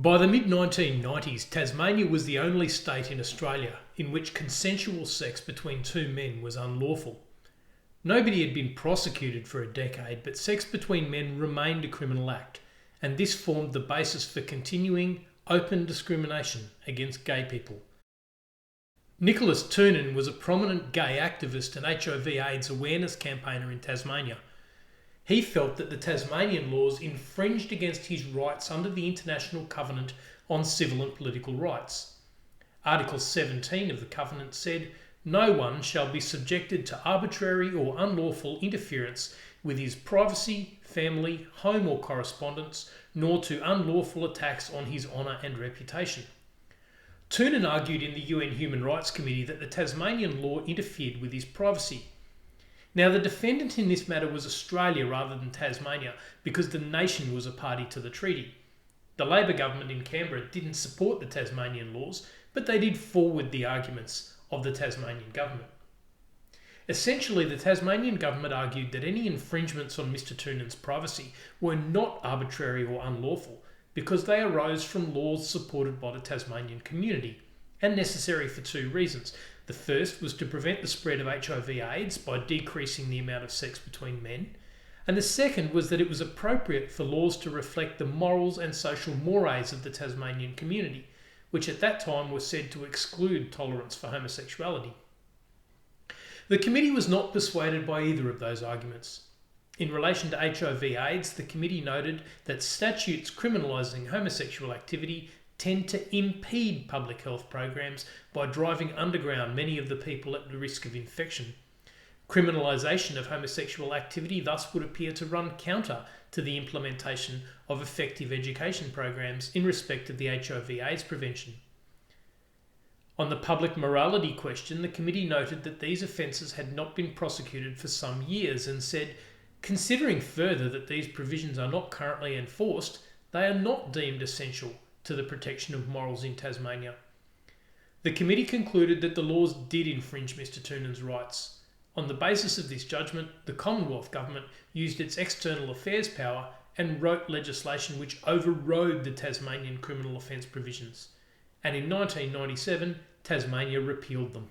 By the mid-1990s, Tasmania was the only state in Australia in which consensual sex between two men was unlawful. Nobody had been prosecuted for a decade, but sex between men remained a criminal act, and this formed the basis for continuing open discrimination against gay people. Nicholas Toonen was a prominent gay activist and HIV/AIDS awareness campaigner in Tasmania. He felt that the Tasmanian laws infringed against his rights under the International Covenant on Civil and Political Rights. Article 17 of the Covenant said, "No one shall be subjected to arbitrary or unlawful interference with his privacy, family, home or correspondence, nor to unlawful attacks on his honour and reputation." Toonen argued in the UN Human Rights Committee that the Tasmanian law interfered with his privacy. Now, the defendant in this matter was Australia rather than Tasmania because the nation was a party to the treaty. The Labor government in Canberra didn't support the Tasmanian laws, but they did forward the arguments of the Tasmanian government. Essentially, the Tasmanian government argued that any infringements on Mr. Toonen's privacy were not arbitrary or unlawful because they arose from laws supported by the Tasmanian community and necessary for two reasons. The first was to prevent the spread of HIV/AIDS by decreasing the amount of sex between men, and the second was that it was appropriate for laws to reflect the morals and social mores of the Tasmanian community, which at that time was said to exclude tolerance for homosexuality. The committee was not persuaded by either of those arguments. In relation to HIV/AIDS, the committee noted that statutes criminalising homosexual activity tend to impede public health programs by driving underground many of the people at the risk of infection. Criminalisation of homosexual activity thus would appear to run counter to the implementation of effective education programs in respect of the HIV/AIDS prevention. On the public morality question, the committee noted that these offences had not been prosecuted for some years and said, considering further that these provisions are not currently enforced, they are not deemed essential to the protection of morals in Tasmania. The committee concluded that the laws did infringe Mr. Toonen's rights. On the basis of this judgment, the Commonwealth Government used its external affairs power and wrote legislation which overrode the Tasmanian criminal offence provisions. And in 1997, Tasmania repealed them.